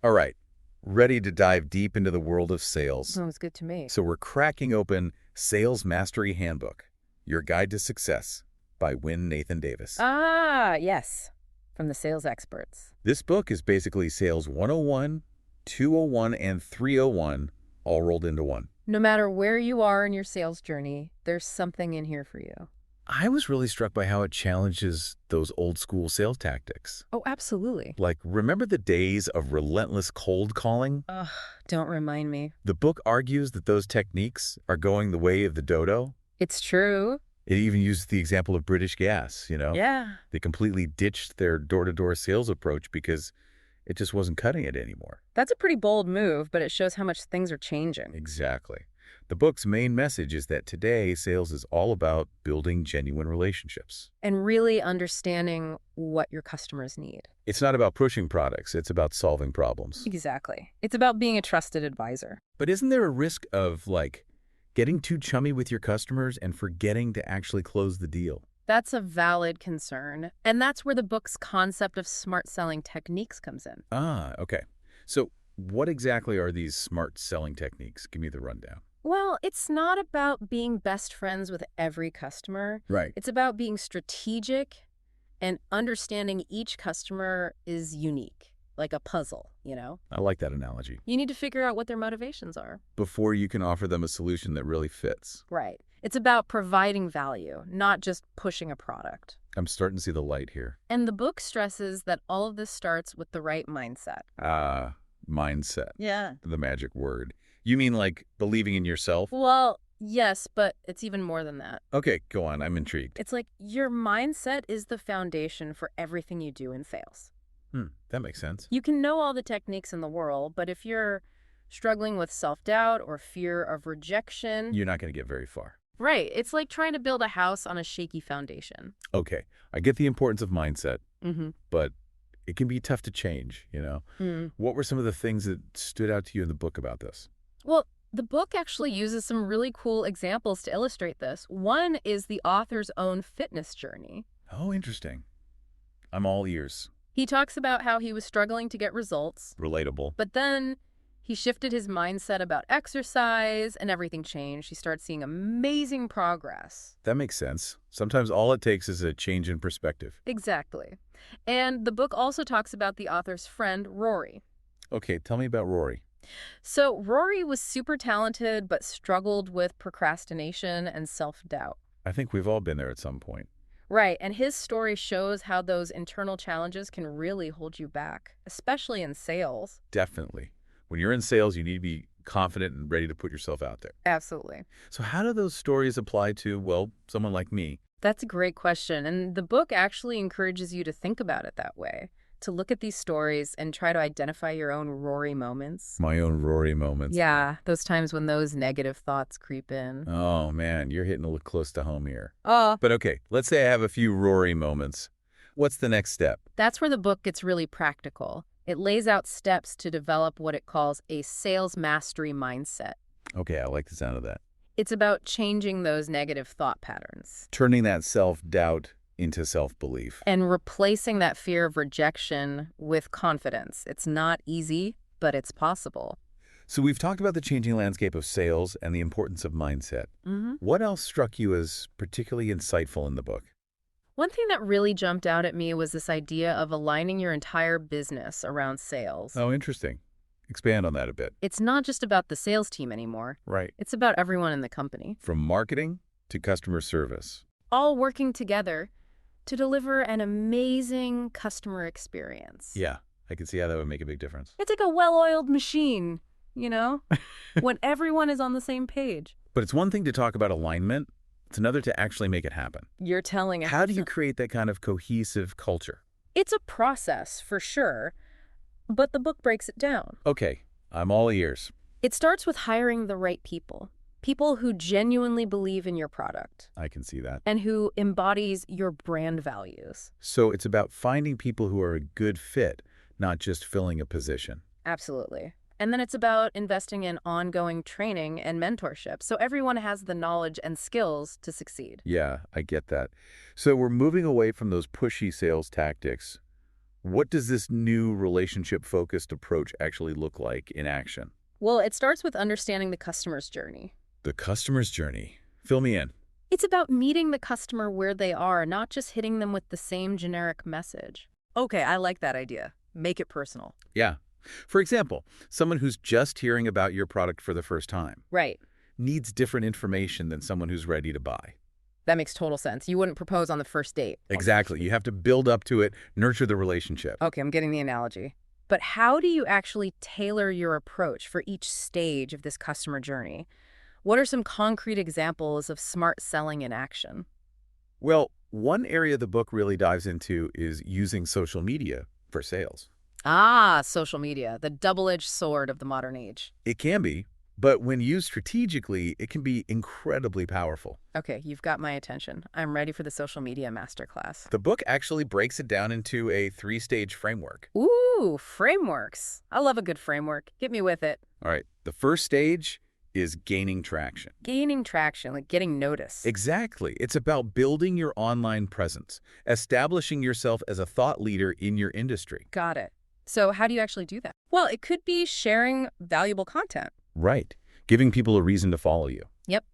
All right, ready to dive deep into the world of sales. Sounds good to me. So we're cracking open Sales Mastery Handbook, Your Guide to Success by Wyn Nathan Davis. Ah, yes, from the Sales Experts. This book is basically Sales 101, 201, and 301 all rolled into one. No matter where you are in your sales journey, there's something in here for you. I was really struck by how it challenges those old school sales tactics. Oh, absolutely. Like, remember the days of relentless cold calling? Ugh, don't remind me. The book argues that those techniques are going the way of the dodo. It's true. It even uses the example of British Gas, Yeah. They completely ditched their door-to-door sales approach because it just wasn't cutting it anymore. That's a pretty bold move, but it shows how much things are changing. Exactly. The book's main message is that today, sales is all about building genuine relationships. And really understanding what your customers need. It's not about pushing products, it's about solving problems. Exactly. It's about being a trusted advisor. But isn't there a risk of, getting too chummy with your customers and forgetting to actually close the deal? That's a valid concern. And that's where the book's concept of smart selling techniques comes in. Ah, okay. So what exactly are these smart selling techniques? Give me the rundown. Well, it's not about being best friends with every customer. Right. It's about being strategic and understanding each customer is unique, like a puzzle, I like that analogy. You need to figure out what their motivations are. Before you can offer them a solution that really fits. Right. It's about providing value, not just pushing a product. I'm starting to see the light here. And the book stresses that all of this starts with the right mindset. Mindset. Yeah. The magic word. You mean like believing in yourself? Well, yes, but it's even more than that. Okay, go on. I'm intrigued. It's like your mindset is the foundation for everything you do in sales. That makes sense. You can know all the techniques in the world, but if you're struggling with self-doubt or fear of rejection... You're not going to get very far. Right. It's like trying to build a house on a shaky foundation. Okay, I get the importance of mindset, Mm-hmm. but it can be tough to change, What were some of the things that stood out to you in the book about this? Well, the book actually uses some really cool examples to illustrate this. One is the author's own fitness journey. Oh, interesting. I'm all ears. He talks about how he was struggling to get results, Relatable. but then he shifted his mindset about exercise and everything changed. He started seeing amazing progress. That makes sense. Sometimes all it takes is a change in perspective. Exactly. And the book also talks about the author's friend, Rory. Okay, tell me about Rory. So Rory was super talented, but struggled with procrastination and self-doubt. I think we've all been there at some point. Right, and his story shows how those internal challenges can really hold you back, especially in sales. Definitely. When you're in sales, you need to be confident and ready to put yourself out there. Absolutely. So how do those stories apply to, someone like me? That's a great question, and the book actually encourages you to think about it that way, to look at these stories and try to identify your own Rory moments. My own Rory moments. Yeah, those times when those negative thoughts creep in. Oh, man, you're hitting a little close to home here. Oh, But okay, let's say I have a few Rory moments. What's the next step? that's where the book gets really practical. It lays out steps to develop what it calls a sales mastery mindset. Okay, I like the sound of that. It's about changing those negative thought patterns Turning that self-doubt into self-belief. and replacing that fear of rejection with confidence. It's not easy, but it's possible. So we've talked about the changing landscape of sales and the importance of mindset. Mm-hmm. What else struck you as particularly insightful in the book? One thing that really jumped out at me was this idea of aligning your entire business around sales. Oh, interesting. Expand on that a bit. It's not just about the sales team anymore. Right. It's about everyone in the company, From marketing to customer service. all working together to deliver an amazing customer experience. Yeah, I can see how that would make a big difference. It's like a well-oiled machine, when everyone is on the same page. But it's one thing to talk about alignment. It's another to actually make it happen. You're telling us. How do you create that kind of cohesive culture? It's a process, for sure, but the book breaks it down. Okay, I'm all ears. It starts with hiring the right people. People who genuinely believe in your product I can see that. and who embodies your brand values. So it's about finding people who are a good fit, not just filling a position. Absolutely. And then it's about investing in ongoing training and mentorship so everyone has the knowledge and skills to succeed. Yeah, I get that. So we're moving away from those pushy sales tactics. What does this new relationship-focused approach actually look like in action? Well, it starts with understanding the customer's journey. The customer's journey. Fill me in. It's about meeting the customer where they are, not just hitting them with the same generic message. Okay, I like that idea. Make it personal. Yeah. For example, someone who's just hearing about your product for the first time Right. needs different information than someone who's ready to buy. That makes total sense. You wouldn't propose on the first date. Exactly. You have to build up to it, nurture the relationship. Okay, I'm getting the analogy. But how do you actually tailor your approach for each stage of this customer journey? What are some concrete examples of smart selling in action? Well, one area the book really dives into is using social media for sales. Ah, social media, the double-edged sword of the modern age. It can be, but when used strategically, it can be incredibly powerful. Okay, you've got my attention. I'm ready for the social media masterclass. The book actually breaks it down into a 3-stage framework. Ooh, frameworks. I love a good framework. Get me with it. All right, the first stage is gaining traction. Gaining traction, like getting noticed. Exactly. It's about building your online presence, establishing yourself as a thought leader in your industry. Got it. So how do you actually do that? Well, it could be sharing valuable content. Right. Giving people a reason to follow you. Yep.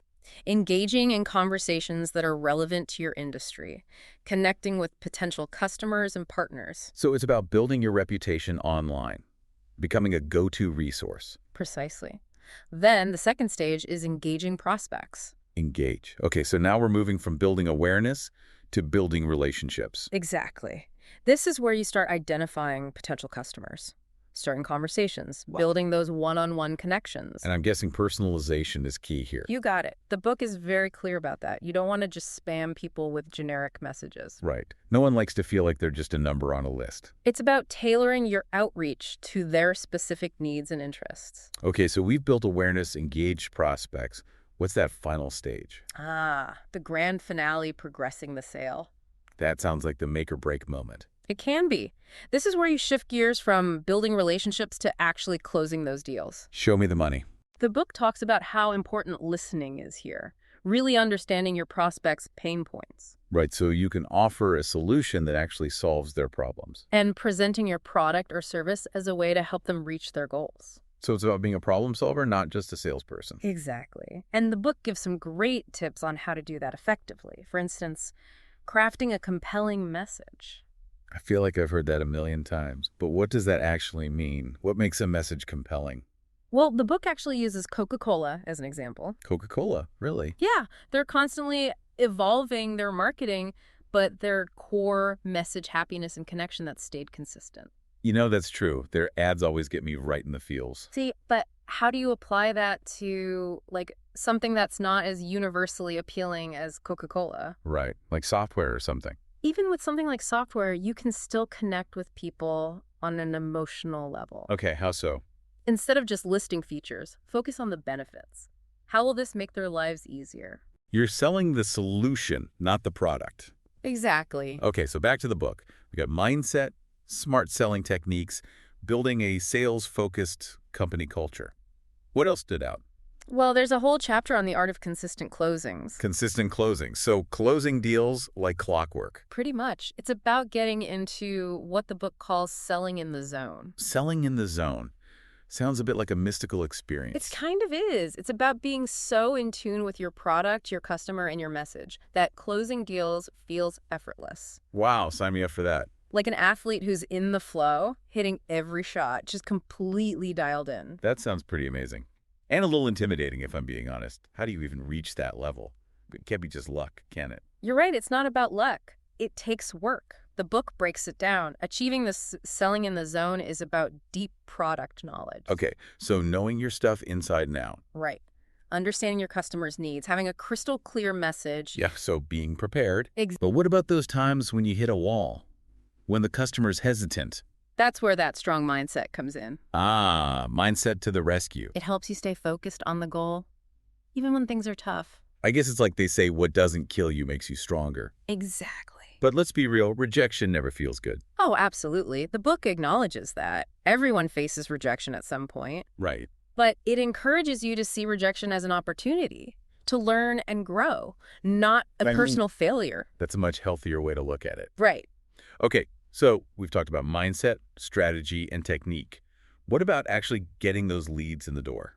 Engaging in conversations that are relevant to your industry. Connecting with potential customers and partners. So it's about building your reputation online, becoming a go-to resource. Precisely. Then the second stage is engaging prospects. Engage. Okay, so now we're moving from building awareness to building relationships. Exactly. This is where you start identifying potential customers, starting conversations, building those one-on-one connections. And I'm guessing personalization is key here. You got it. The book is very clear about that. You don't want to just spam people with generic messages. Right. No one likes to feel like they're just a number on a list. It's about tailoring your outreach to their specific needs and interests. Okay, so we've built awareness, engaged prospects. What's that final stage? Ah, the grand finale, progressing the sale. That sounds like the make or break moment. It can be. This is where you shift gears from building relationships to actually closing those deals. Show me the money. The book talks about how important listening is here, really understanding your prospects' pain points. Right, so you can offer a solution that actually solves their problems. And presenting your product or service as a way to help them reach their goals. So it's about being a problem solver, not just a salesperson. Exactly. And the book gives some great tips on how to do that effectively. For instance, crafting a compelling message. I feel like I've heard that a million times, but what does that actually mean? What makes a message compelling? Well, the book actually uses Coca-Cola as an example. Coca-Cola, really? Yeah, they're constantly evolving their marketing, but their core message, happiness, and connection, that stayed consistent. You know, that's true. Their ads always get me right in the feels. See, but how do you apply that to, like, something that's not as universally appealing as Coca-Cola? Right, like software or something. Even with something like software, you can still connect with people on an emotional level. Okay, how so? Instead of just listing features, focus on the benefits. How will this make their lives easier? You're selling the solution, not the product. Exactly. Okay, so back to the book. We got mindset, smart selling techniques, building a sales-focused company culture. What else stood out? Well, there's a whole chapter on the art of consistent closings. Consistent closing. So closing deals like clockwork. Pretty much. It's about getting into what the book calls selling in the zone. Selling in the zone. Sounds a bit like a mystical experience. It kind of is. It's about being so in tune with your product, your customer, and your message that closing deals feels effortless. Wow, sign me up for that. Like an athlete who's in the flow, hitting every shot, just completely dialed in. That sounds pretty amazing. And a little intimidating, if I'm being honest. How do you even reach that level? It can't be just luck, can it? You're right. It's not about luck. It takes work. The book breaks it down. Achieving this selling in the zone is about deep product knowledge. Okay, so knowing your stuff inside and out. Right. Understanding your customer's needs, having a crystal clear message. Yeah, so being prepared. But what about those times when you hit a wall? When the customer's hesitant? That's where that strong mindset comes in. Ah, mindset to the rescue. It helps you stay focused on the goal, even when things are tough. I guess it's like they say, what doesn't kill you makes you stronger. Exactly. But let's be real, rejection never feels good. Oh, absolutely. The book acknowledges that. Everyone faces rejection at some point. Right. But it encourages you to see rejection as an opportunity to learn and grow, not a personal failure. That's a much healthier way to look at it. Right. Okay, So we've talked about mindset, strategy, and technique. What about actually getting those leads in the door?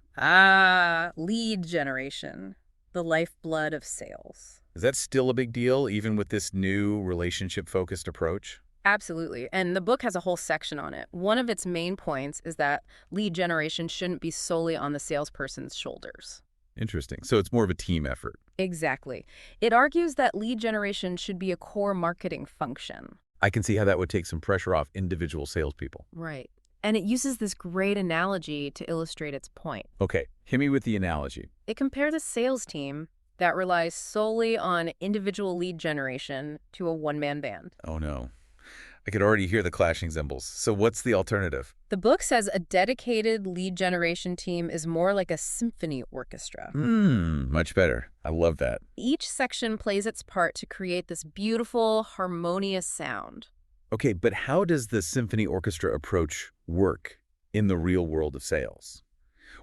Lead generation, the lifeblood of sales. Is that still a big deal, even with this new relationship-focused approach? Absolutely. And the book has a whole section on it. One of its main points is that lead generation shouldn't be solely on the salesperson's shoulders. Interesting. So it's more of a team effort. Exactly. It argues that lead generation should be a core marketing function. I can see how that would take some pressure off individual salespeople. Right. And it uses this great analogy to illustrate its point. Okay, hit me with the analogy. It compares a sales team that relies solely on individual lead generation to a one-man band. Oh no. I could already hear the clashing cymbals. So what's the alternative? The book says a dedicated lead generation team is more like a symphony orchestra. Much better. I love that. Each section plays its part to create this beautiful, harmonious sound. Okay, but how does the symphony orchestra approach work in the real world of sales?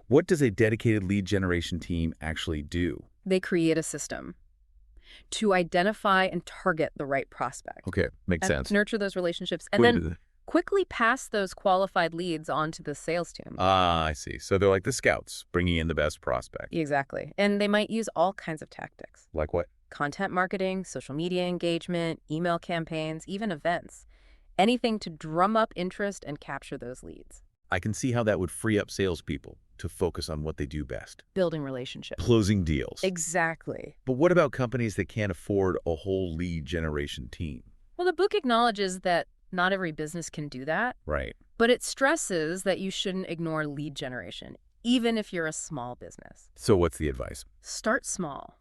What does a dedicated lead generation team actually do? They create a system to identify and target the right prospect. Okay, makes and sense. nurture those relationships, and then quickly pass those qualified leads on to the sales team. Ah, I see. So they're like the scouts, bringing in the best prospect. Exactly. And they might use all kinds of tactics. Like what? Content marketing, social media engagement, email campaigns, even events. Anything to drum up interest and capture those leads. I can see how that would free up salespeople to focus on what they do best. Building relationships. Closing deals. Exactly. But what about companies that can't afford a whole lead generation team? Well, the book acknowledges that not every business can do that. Right. But it stresses that you shouldn't ignore lead generation, even if you're a small business. So what's the advice? Start small.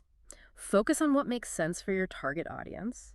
Focus on what makes sense for your target audience,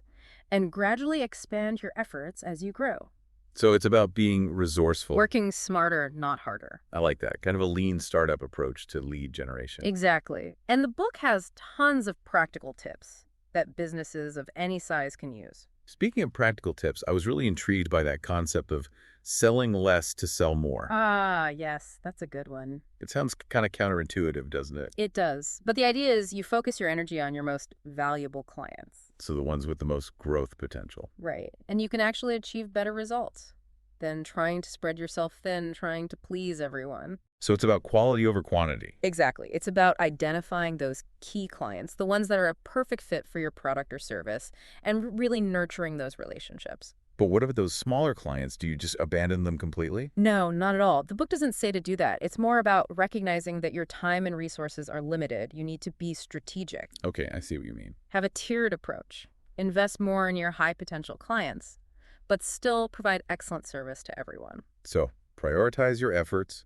and gradually expand your efforts as you grow. So it's about being resourceful. Working smarter, not harder. I like that. Kind of a lean startup approach to lead generation. Exactly. And the book has tons of practical tips that businesses of any size can use. Speaking of practical tips, I was really intrigued by that concept of selling less to sell more. Ah, yes, that's a good one. It sounds kind of counterintuitive, doesn't it? It does. But the idea is you focus your energy on your most valuable clients. So the ones with the most growth potential. Right. And you can actually achieve better results than trying to spread yourself thin, trying to please everyone. So it's about quality over quantity. Exactly. It's about identifying those key clients, the ones that are a perfect fit for your product or service, and really nurturing those relationships. But what about those smaller clients? Do you just abandon them completely? No, not at all. The book doesn't say to do that. It's more about recognizing that your time and resources are limited. You need to be strategic. Okay, I see what you mean. Have a tiered approach. Invest more in your high-potential clients, but still provide excellent service to everyone. So prioritize your efforts.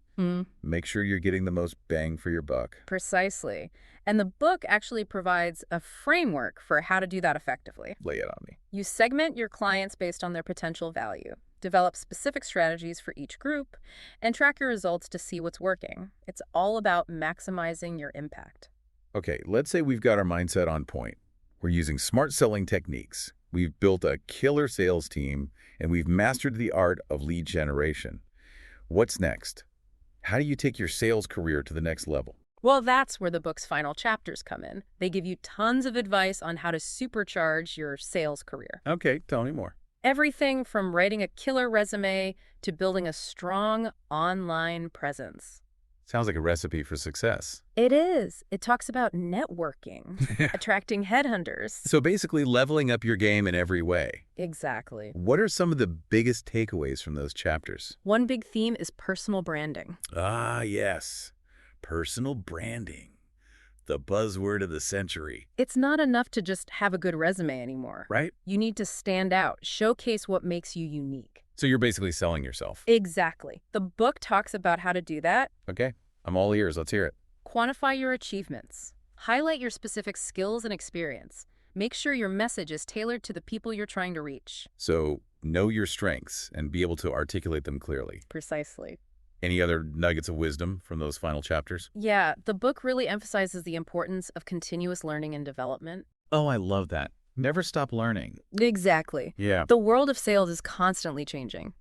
Make sure you're getting the most bang for your buck. Precisely. And the book actually provides a framework for how to do that effectively. Lay it on me. You segment your clients based on their potential value, develop specific strategies for each group, and track your results to see what's working. It's all about maximizing your impact. Okay, let's say we've got our mindset on point. We're using smart selling techniques. We've built a killer sales team, and we've mastered the art of lead generation. What's next? How do you take your sales career to the next level? Well, that's where the book's final chapters come in. They give you tons of advice on how to supercharge your sales career. Okay, tell me more. Everything from writing a killer resume to building a strong online presence. Sounds like a recipe for success. It is. It talks about networking, attracting headhunters. So basically leveling up your game in every way. Exactly. What are some of the biggest takeaways from those chapters? One big theme is personal branding. Ah, yes. Personal branding. The buzzword of the century. It's not enough to just have a good resume anymore. Right? You need to stand out, showcase what makes you unique. So you're basically selling yourself. Exactly. The book talks about how to do that. Okay, I'm all ears. Let's hear it. Quantify your achievements. Highlight your specific skills and experience. Make sure your message is tailored to the people you're trying to reach. So know your strengths and be able to articulate them clearly. Precisely. Any other nuggets of wisdom from those final chapters? Yeah, the book really emphasizes the importance of continuous learning and development. Oh, I love that. Never stop learning. Exactly. Yeah. The world of sales is constantly changing.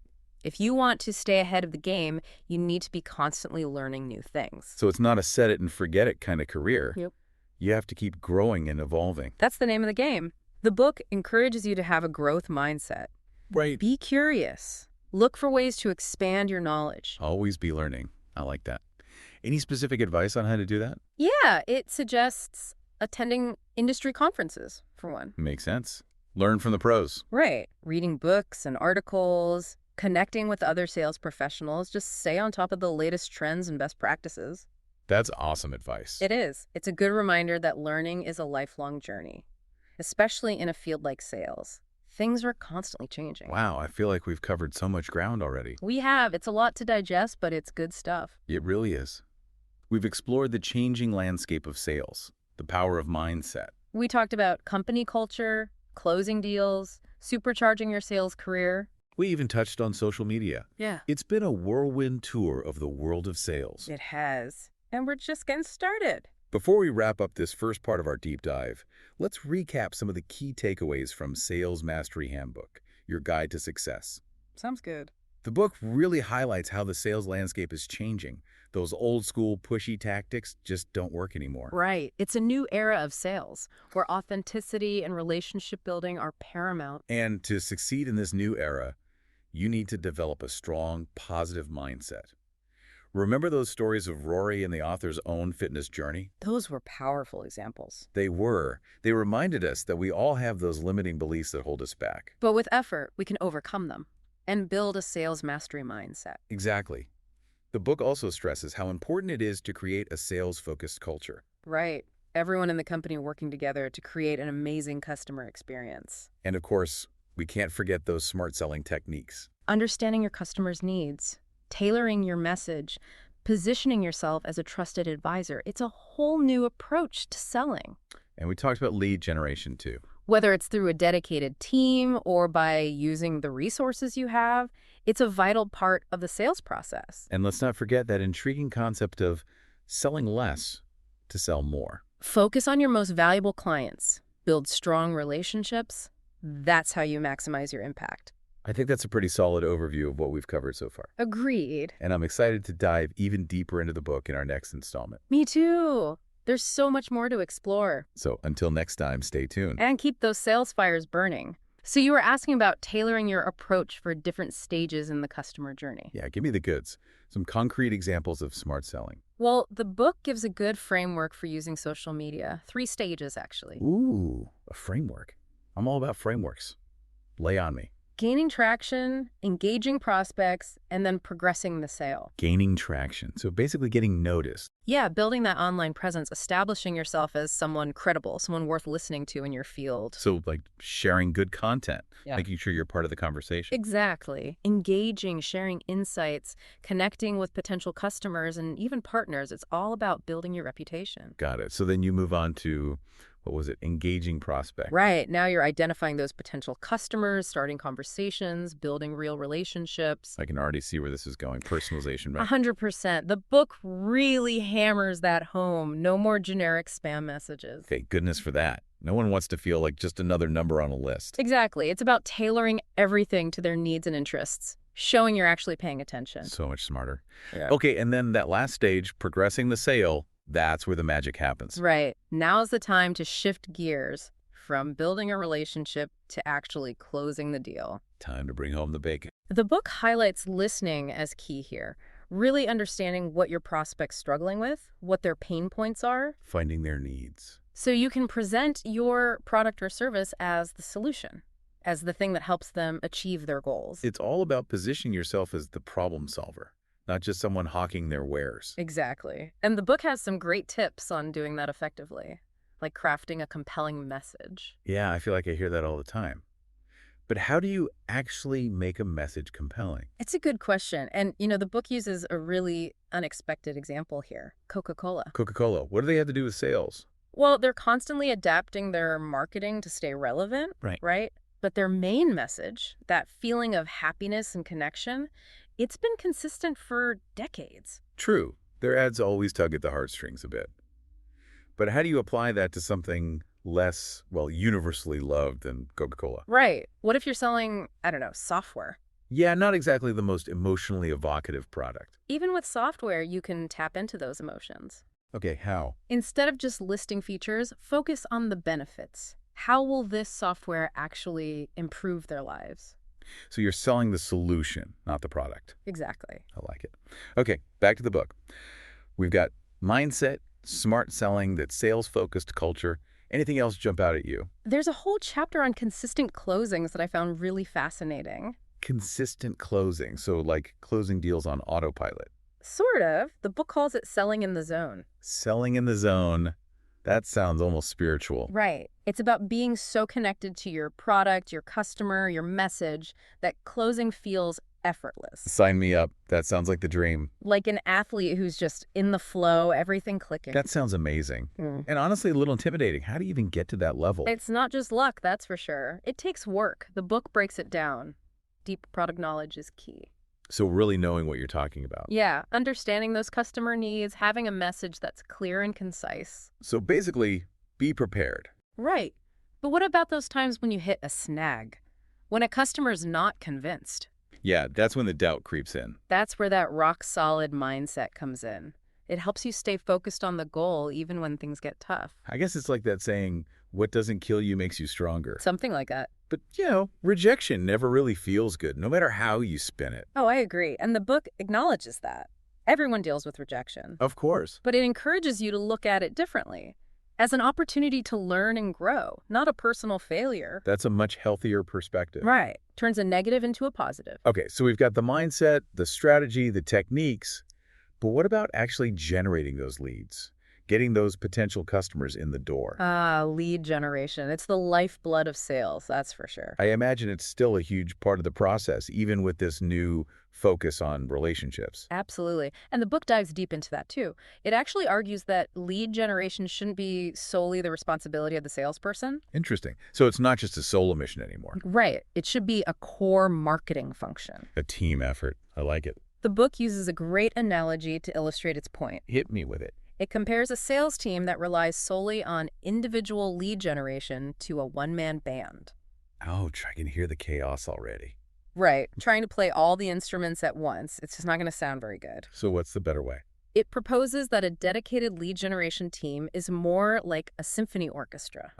If you want to stay ahead of the game, you need to be constantly learning new things. So it's not a set it and forget it kind of career. Yep. You have to keep growing and evolving. That's the name of the game. The book encourages you to have a growth mindset. Right. Be curious. Look for ways to expand your knowledge. Always be learning. I like that. Any specific advice on how to do that? Yeah, it suggests attending industry conferences, for one. Makes sense. Learn from the pros. Right. Reading books and articles, connecting with other sales professionals, just stay on top of the latest trends and best practices. That's awesome advice. It is. It's a good reminder that learning is a lifelong journey, especially in a field like sales. Things are constantly changing. Wow, I feel like we've covered so much ground already. We have. It's a lot to digest, but it's good stuff. It really is. We've explored the changing landscape of sales, the power of mindset. We talked about company culture, closing deals, supercharging your sales career. We even touched on social media. Yeah. It's been a whirlwind tour of the world of sales. It has. And we're just getting started. Before we wrap up this first part of our deep dive, let's recap some of the key takeaways from Sales Mastery Handbook, your guide to success. Sounds good. The book really highlights how the sales landscape is changing. Those old school pushy tactics just don't work anymore. Right. It's a new era of sales where authenticity and relationship building are paramount. And to succeed in this new era, you need to develop a strong, positive mindset. Remember those stories of Rory and the author's own fitness journey? Those were powerful examples. They were. They reminded us that we all have those limiting beliefs that hold us back. But with effort, we can overcome them and build a sales mastery mindset. Exactly. The book also stresses how important it is to create a sales-focused culture. Right. Everyone in the company working together to create an amazing customer experience. And of course, we can't forget those smart selling techniques. Understanding your customers' needs, tailoring your message, positioning yourself as a trusted advisor. It's a whole new approach to selling. And we talked about lead generation too. Whether it's through a dedicated team or by using the resources you have, it's a vital part of the sales process. And let's not forget that intriguing concept of selling less to sell more. Focus on your most valuable clients. Build strong relationships. That's how you maximize your impact. I think that's a pretty solid overview of what we've covered so far. Agreed. And I'm excited to dive even deeper into the book in our next installment. Me too. There's so much more to explore. So until next time, stay tuned. And keep those sales fires burning. So you were asking about tailoring your approach for different stages in the customer journey. Yeah, give me the goods. Some concrete examples of smart selling. Well, the book gives a good framework for using social media. 3 stages, actually. Ooh, a framework. I'm all about frameworks. Lay on me. Gaining traction, engaging prospects, and then progressing the sale. Gaining traction. So basically getting noticed. Yeah, building that online presence, establishing yourself as someone credible, someone worth listening to in your field. So like sharing good content, Yeah. making sure you're part of the conversation. Exactly. Engaging, sharing insights, connecting with potential customers and even partners. It's all about building your reputation. Got it. So then you move on to, what was it? Engaging prospect. Right. Now you're identifying those potential customers, starting conversations, building real relationships. I can already see where this is going. Personalization, right? 100%. The book really hammers that home. No more generic spam messages. Okay, goodness for that. No one wants to feel like just another number on a list. Exactly. It's about tailoring everything to their needs and interests, showing you're actually paying attention. So much smarter. Yeah. Okay, and then that last stage, progressing the sale, that's where the magic happens. Right. Now's the time to shift gears from building a relationship to actually closing the deal. Time to bring home the bacon. The book highlights listening as key here, really understanding what your prospect's struggling with, what their pain points are, Finding their needs. so you can present your product or service as the solution, as the thing that helps them achieve their goals. It's all about positioning yourself as the problem solver, not just someone hawking their wares. Exactly. And the book has some great tips on doing that effectively, like crafting a compelling message. Yeah, I feel like I hear that all the time. But how do you actually make a message compelling? It's a good question. And, the book uses a really unexpected example here, Coca-Cola. Coca-Cola, what do they have to do with sales? Well, they're constantly adapting their marketing to stay relevant, right? But their main message, that feeling of happiness and connection, it's been consistent for decades. True, their ads always tug at the heartstrings a bit. But how do you apply that to something less, universally loved than Coca-Cola? Right. What if you're selling, software? Yeah, not exactly the most emotionally evocative product. Even with software, you can tap into those emotions. Okay, how? Instead of just listing features, focus on the benefits. How will this software actually improve their lives? So you're selling the solution, not the product. Exactly. I like it. Okay, back to the book. We've got mindset, smart selling, that sales-focused culture. Anything else jump out at you? There's a whole chapter on consistent closings that I found really fascinating. Consistent closing, so like closing deals on autopilot. Sort of. The book calls it selling in the zone. Selling in the zone. That sounds almost spiritual. Right. It's about being so connected to your product, your customer, your message, that closing feels effortless. Sign me up. That sounds like the dream. Like an athlete who's just in the flow, everything clicking. That sounds amazing. And honestly, a little intimidating. How do you even get to that level? It's not just luck, that's for sure. It takes work. The book breaks it down. Deep product knowledge is key. So really knowing what you're talking about. Yeah, understanding those customer needs, having a message that's clear and concise. So basically, be prepared. Right. But what about those times when you hit a snag? When a customer's not convinced? Yeah, that's when the doubt creeps in. That's where that rock-solid mindset comes in. It helps you stay focused on the goal even when things get tough. I guess it's like that saying, what doesn't kill you makes you stronger. Something like that. But, rejection never really feels good, no matter how you spin it. Oh, I agree. And the book acknowledges that. Everyone deals with rejection. Of course. But it encourages you to look at it differently, as an opportunity to learn and grow, not a personal failure. That's a much healthier perspective. Right. Turns a negative into a positive. Okay, so we've got the mindset, the strategy, the techniques, but what about actually generating those leads? Getting those potential customers in the door? Lead generation. It's the lifeblood of sales, that's for sure. I imagine it's still a huge part of the process, even with this new focus on relationships. Absolutely. And the book dives deep into that, too. It actually argues that lead generation shouldn't be solely the responsibility of the salesperson. Interesting. So it's not just a solo mission anymore. Right. It should be a core marketing function. A team effort. I like it. The book uses a great analogy to illustrate its point. Hit me with it. It compares a sales team that relies solely on individual lead generation to a one-man band. Ouch, I can hear the chaos already. Right. Trying to play all the instruments at once. It's just not going to sound very good. So what's the better way? It proposes that a dedicated lead generation team is more like a symphony orchestra.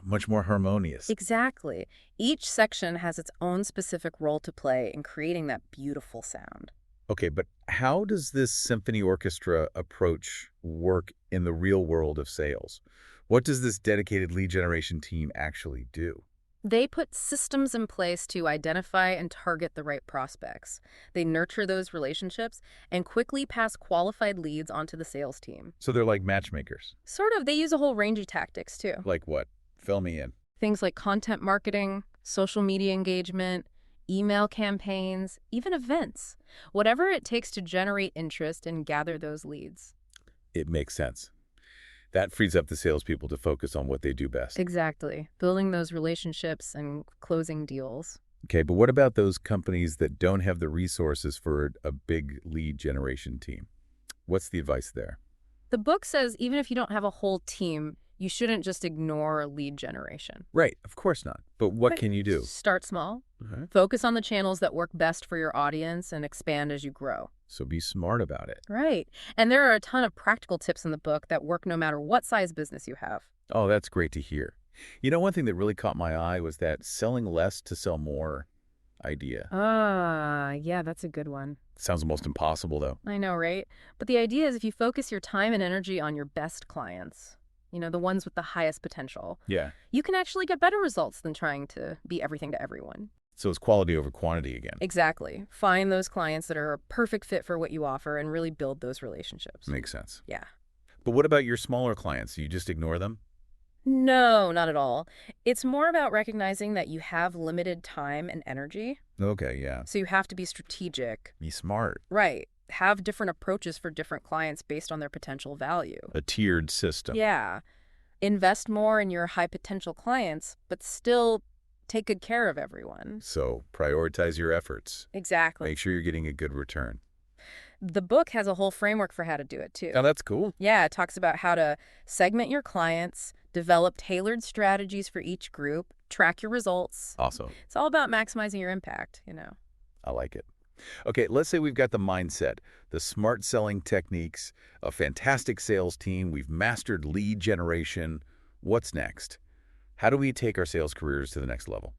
Much more harmonious. Exactly. Each section has its own specific role to play in creating that beautiful sound. Okay, but how does this symphony orchestra approach work in the real world of sales? What does this dedicated lead generation team actually do? They put systems in place to identify and target the right prospects. They nurture those relationships and quickly pass qualified leads onto the sales team. So they're like matchmakers. Sort of. They use a whole range of tactics, too. Like what? Fill me in. Things like content marketing, social media engagement, email campaigns, even events. Whatever it takes to generate interest and gather those leads. It makes sense. That frees up the salespeople to focus on what they do best. Exactly. Building those relationships and closing deals. Okay, but what about those companies that don't have the resources for a big lead generation team? What's the advice there? The book says even if you don't have a whole team, you shouldn't just ignore lead generation. Right, of course not. But what can you do? Start small. Focus on the channels that work best for your audience and expand as you grow. So be smart about it. Right. And there are a ton of practical tips in the book that work no matter what size business you have. Oh, that's great to hear. You know, one thing that really caught my eye was that selling less to sell more idea. Yeah, that's a good one. Sounds almost impossible, though. I know, right? But the idea is if you focus your time and energy on your best clients, the ones with the highest potential, you can actually get better results than trying to be everything to everyone. So it's quality over quantity again. Exactly. Find those clients that are a perfect fit for what you offer and really build those relationships. Makes sense. Yeah. But what about your smaller clients? You just ignore them? No, not at all. It's more about recognizing that you have limited time and energy. Okay, yeah. So you have to be strategic. Be smart. Right. Have different approaches for different clients based on their potential value. A tiered system. Yeah. Invest more in your high potential clients, but still take good care of everyone. So prioritize your efforts. Exactly. Make sure you're getting a good return. The book has a whole framework for how to do it, too. Oh, that's cool. Yeah, it talks about how to segment your clients, develop tailored strategies for each group, track your results. Awesome. It's all about maximizing your impact, I like it. Okay, let's say we've got the mindset, the smart selling techniques, a fantastic sales team, we've mastered lead generation. What's next? How do we take our sales careers to the next level?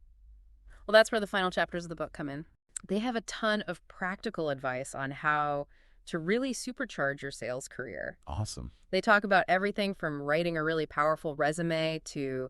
Well, that's where the final chapters of the book come in. They have a ton of practical advice on how to really supercharge your sales career. Awesome. They talk about everything from writing a really powerful resume to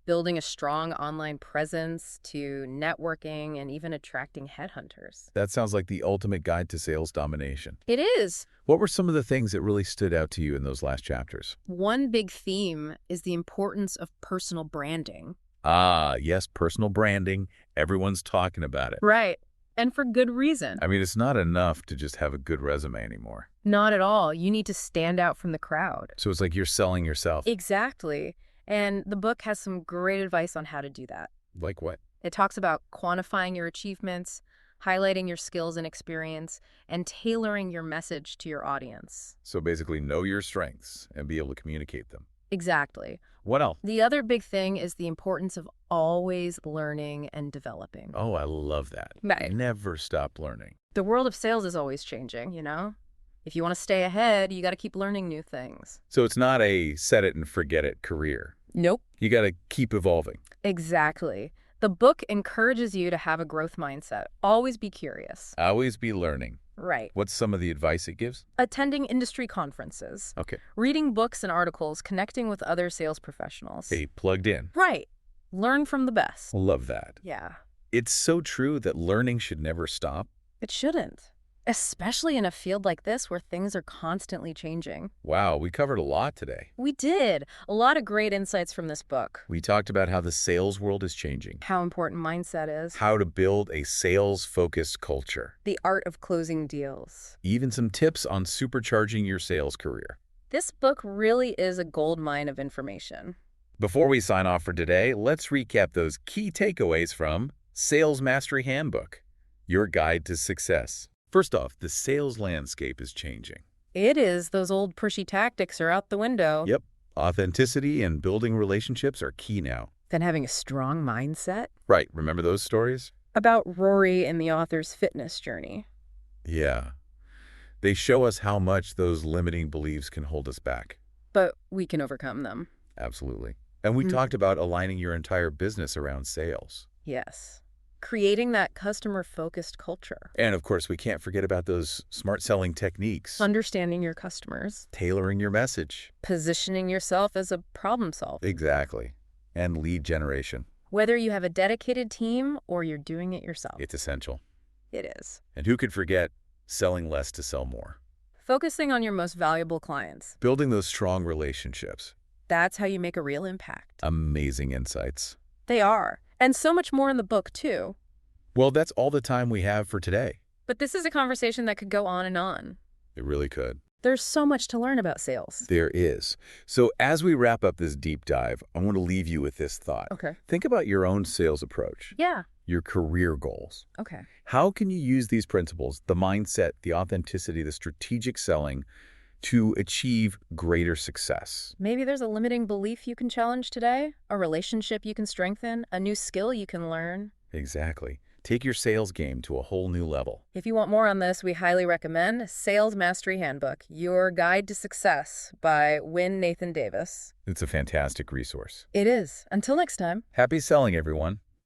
building a strong online presence to networking and even attracting headhunters. That sounds like the ultimate guide to sales domination. It is. What were some of the things that really stood out to you in those last chapters? One big theme is the importance of personal branding. Ah, yes, personal branding. Everyone's talking about it. Right. And for good reason. I mean, it's not enough to just have a good resume anymore. Not at all. You need to stand out from the crowd. So it's like you're selling yourself. Exactly. And the book has some great advice on how to do that. Like what? It talks about quantifying your achievements, highlighting your skills and experience, and tailoring your message to your audience. So basically know your strengths and be able to communicate them. Exactly. What else? The other big thing is the importance of always learning and developing. Oh, I love that. Right. Never stop learning. The world of sales is always changing, you know? If you want to stay ahead, you got to keep learning new things. So it's not a set it and forget it career. Nope. You got to keep evolving. Exactly. The book encourages you to have a growth mindset. Always be curious. Always be learning. Right. What's some of the advice it gives? Attending industry conferences. Okay. Reading books and articles, connecting with other sales professionals. Hey, plugged in. Right. Learn from the best. Love that. Yeah. It's so true that learning should never stop. It shouldn't. Especially in a field like this where things are constantly changing. Wow, we covered a lot today. We did. A lot of great insights from this book. We talked about how the sales world is changing, How important mindset is. how to build a sales-focused culture, The art of closing deals. even some tips on supercharging your sales career. This book really is a goldmine of information. Before we sign off for today, let's recap those key takeaways from Sales Mastery Handbook, your guide to success. First off, the sales landscape is changing. It is. Those old pushy tactics are out the window. Yep. Authenticity and building relationships are key now. Then having a strong mindset. Right. Remember those stories? About Rory and the author's fitness journey. Yeah. They show us how much those limiting beliefs can hold us back. But we can overcome them. Absolutely. And we talked about aligning your entire business around sales. Yes. Creating that customer-focused culture. And of course, we can't forget about those smart selling techniques. Understanding your customers. Tailoring your message. Positioning yourself as a problem solver. Exactly. And lead generation. Whether you have a dedicated team or you're doing it yourself. It's essential. It is. And who could forget selling less to sell more? Focusing on your most valuable clients. Building those strong relationships. That's how you make a real impact. Amazing insights. They are. And so much more in the book, too. Well, that's all the time we have for today. But this is a conversation that could go on and on. It really could. There's so much to learn about sales. There is. So as we wrap up this deep dive, I want to leave you with this thought. Okay. Think about your own sales approach, Yeah. your career goals. Okay. How can you use these principles, the mindset, the authenticity, the strategic selling, to achieve greater success? Maybe there's a limiting belief you can challenge today, a relationship you can strengthen, a new skill you can learn. Exactly. Take your sales game to a whole new level. If you want more on this, we highly recommend Sales Mastery Handbook, Your Guide to Success by Wyn Nathan Davis. It's a fantastic resource. It is. Until next time. Happy selling, everyone.